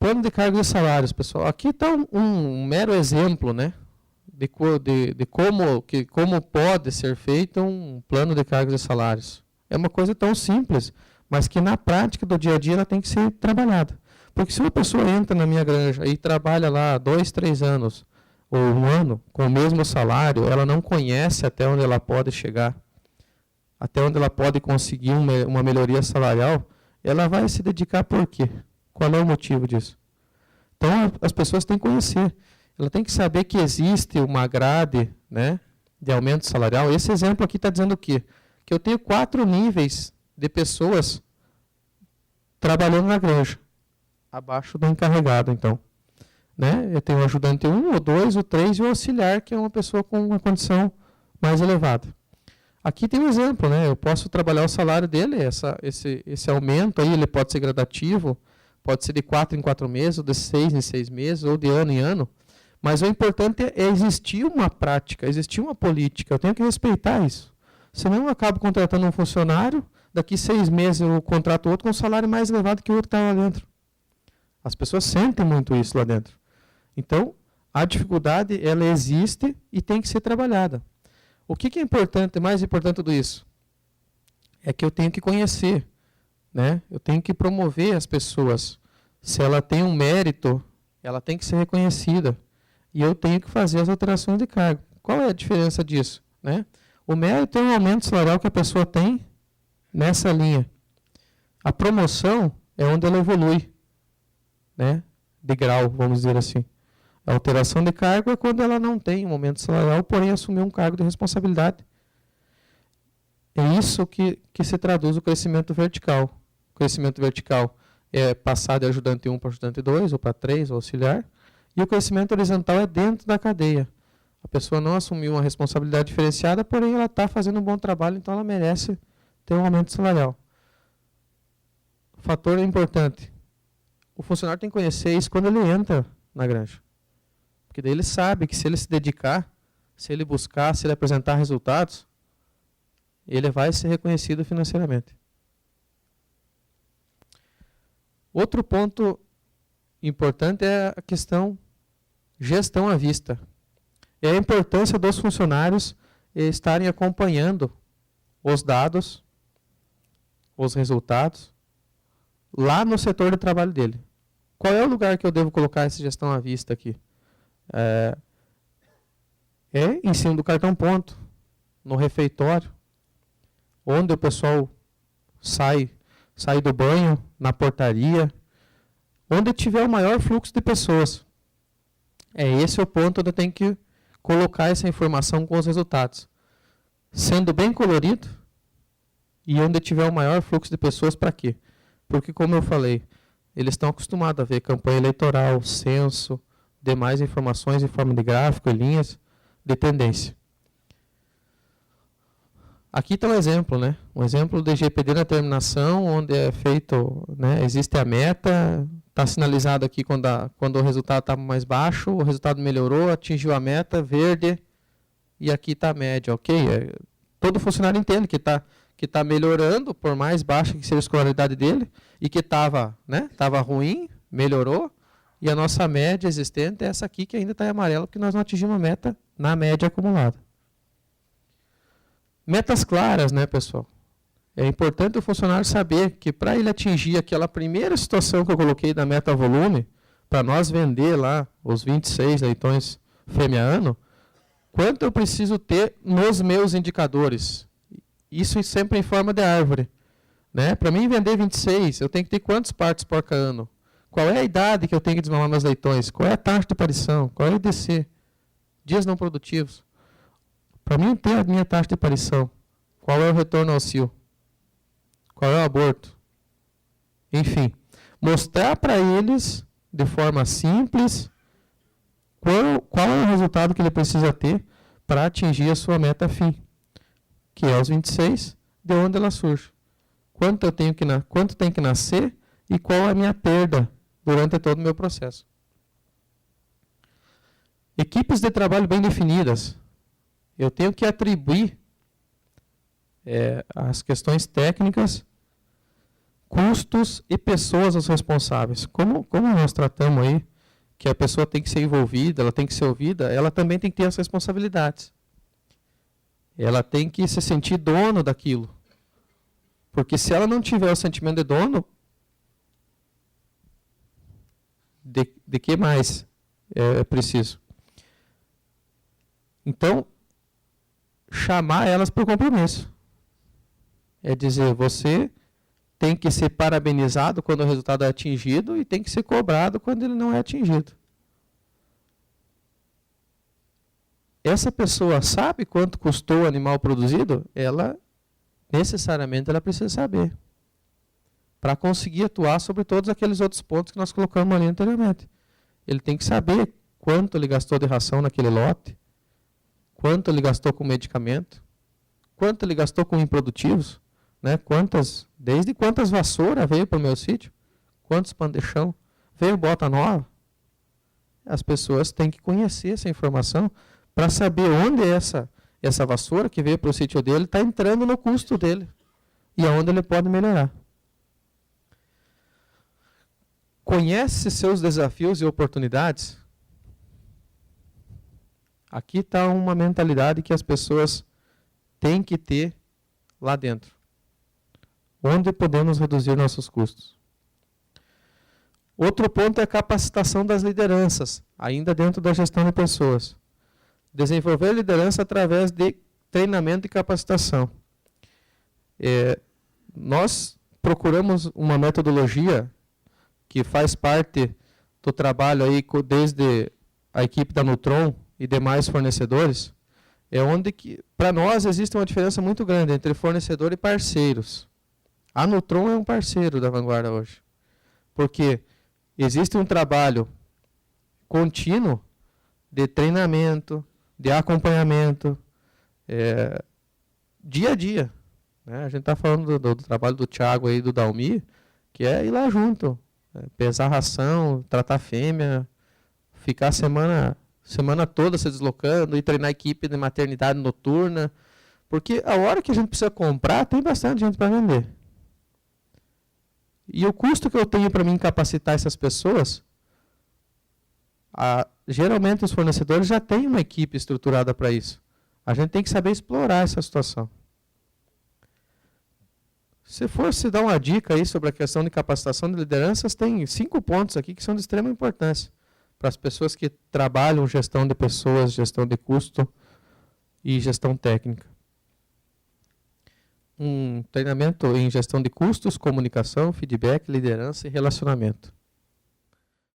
Plano de cargos e salários, pessoal. Aqui está um mero exemplo, né, de como pode ser feito um plano de cargos e salários. É uma coisa tão simples, mas que na prática do dia a dia ela tem que ser trabalhada. Porque se uma pessoa entra na minha granja e trabalha lá 2, 3 anos, ou 1 ano, com o mesmo salário, ela não conhece até onde ela pode chegar, até onde ela pode conseguir uma melhoria salarial, ela vai se dedicar por quê? Qual é o motivo disso? Então, as pessoas têm que conhecer. Ela tem que saber que existe uma grade, né, de aumento salarial. Esse exemplo aqui está dizendo o quê? Que eu tenho 4 níveis de pessoas trabalhando na granja, abaixo do encarregado, então. Né? Eu tenho o ajudante 1, o 2, o 3 e o auxiliar, que é uma pessoa com uma condição mais elevada. Aqui tem um exemplo, né? Eu posso trabalhar o salário dele, esse aumento aí, ele pode ser gradativo, pode ser de 4 em 4 meses, ou de 6 em 6 meses, ou de ano em ano. Mas o importante é existir uma prática, existir uma política. Eu tenho que respeitar isso. Senão eu acabo contratando um funcionário, daqui 6 meses eu contrato outro com um salário mais elevado que o outro que está lá dentro. As pessoas sentem muito isso lá dentro. Então, a dificuldade, ela existe e tem que ser trabalhada. O que é importante, mais importante tudo isso? É que eu tenho que conhecer, né? Eu tenho que promover as pessoas. Se ela tem um mérito, ela tem que ser reconhecida. E eu tenho que fazer as alterações de cargo. Qual é a diferença disso? Né? O mérito é um aumento salarial que a pessoa tem nessa linha. A promoção é onde ela evolui, né? De grau, vamos dizer assim. A alteração de cargo é quando ela não tem um aumento salarial, porém assumiu um cargo de responsabilidade. É isso que se traduz o crescimento vertical. O crescimento vertical é passar de ajudante 1 para ajudante 2, ou para 3, ou auxiliar. E o crescimento horizontal é dentro da cadeia. A pessoa não assumiu uma responsabilidade diferenciada, porém ela está fazendo um bom trabalho, então ela merece ter um aumento salarial. O fator é importante. O funcionário tem que conhecer isso quando ele entra na granja. Porque daí ele sabe que se ele se dedicar, se ele buscar, se ele apresentar resultados, ele vai ser reconhecido financeiramente. Outro ponto importante é a questão gestão à vista. É a importância dos funcionários estarem acompanhando os dados, os resultados, lá no setor de trabalho dele. Qual é o lugar que eu devo colocar essa gestão à vista aqui? É em cima do cartão ponto, no refeitório, onde o pessoal sai do banho, na portaria, onde tiver o maior fluxo de pessoas. Esse é o ponto onde eu tenho que colocar essa informação com os resultados. Sendo bem colorido e onde tiver o maior fluxo de pessoas, para quê? Porque, como eu falei, eles estão acostumados a ver campanha eleitoral, censo, demais informações em forma de gráfico e linhas de tendência. Aqui está um exemplo, né? Um exemplo de GPD na terminação, onde é feito, né? Existe a meta, está sinalizado aqui quando o resultado estava mais baixo, o resultado melhorou, atingiu a meta, verde, e aqui está a média, ok? Todo funcionário entende que está melhorando, por mais baixa que seja a escolaridade dele, e que estava, né? Estava ruim, melhorou, e a nossa média existente é essa aqui, que ainda está em amarelo, porque nós não atingimos a meta na média acumulada. Metas claras, né, pessoal? É importante o funcionário saber que para ele atingir aquela primeira situação que eu coloquei da meta volume, para nós vender lá os 26 leitões fêmea ano, quanto eu preciso ter nos meus indicadores? Isso sempre em forma de árvore. Né? Para mim vender 26, eu tenho que ter quantos partos porca ano? Qual é a idade que eu tenho que desmamar meus leitões? Qual é a taxa de aparição? Qual é o IDC? Dias não produtivos. Para mim ter a minha taxa de aparição, qual é o retorno ao cio? Qual é o aborto? Enfim, mostrar para eles, de forma simples, qual é o resultado que ele precisa ter para atingir a sua meta fim, que é os 26, de onde ela surge. Quanto tem que nascer e qual é a minha perda durante todo o meu processo. Equipes de trabalho bem definidas. Eu tenho que atribuir as questões técnicas custos e pessoas os responsáveis. Como nós tratamos aí, que a pessoa tem que ser envolvida, ela tem que ser ouvida, ela também tem que ter as responsabilidades. Ela tem que se sentir dono daquilo. Porque se ela não tiver o sentimento de dono, de que mais é preciso? Então, chamar elas para o compromisso. É dizer, você tem que ser parabenizado quando o resultado é atingido e tem que ser cobrado quando ele não é atingido. Essa pessoa sabe quanto custou o animal produzido? Ela, necessariamente, ela precisa saber. Para conseguir atuar sobre todos aqueles outros pontos que nós colocamos ali anteriormente. Ele tem que saber quanto ele gastou de ração naquele lote, quanto ele gastou com medicamento, quanto ele gastou com improdutivos, né? Desde quantas vassouras veio para o meu sítio, quantos pano de chão, veio bota nova. As pessoas têm que conhecer essa informação para saber onde essa vassoura que veio para o sítio dele está entrando no custo dele e aonde ele pode melhorar. Conhece seus desafios e oportunidades? Aqui está uma mentalidade que as pessoas têm que ter lá dentro. Onde podemos reduzir nossos custos? Outro ponto é a capacitação das lideranças, ainda dentro da gestão de pessoas. Desenvolver liderança através de treinamento e capacitação. Nós procuramos uma metodologia que faz parte do trabalho aí desde a equipe da Nutron e demais fornecedores, onde que para nós existe uma diferença muito grande entre fornecedor e parceiros. A Nutron é um parceiro da Vanguarda hoje, porque existe um trabalho contínuo de treinamento, de acompanhamento, dia a dia. Né? A gente está falando do trabalho do Thiago aí, do Dalmi, que é ir lá junto, pesar ração, tratar fêmea, ficar a semana toda se deslocando e treinar a equipe de maternidade noturna, porque a hora que a gente precisa comprar, tem bastante gente para vender. E o custo que eu tenho para mim capacitar essas pessoas, geralmente os fornecedores já têm uma equipe estruturada para isso. A gente tem que saber explorar essa situação. Se fosse dar uma dica aí sobre a questão de capacitação de lideranças, tem 5 pontos aqui que são de extrema importância para as pessoas que trabalham gestão de pessoas, gestão de custo e gestão técnica. Um treinamento em gestão de custos, comunicação, feedback, liderança e relacionamento.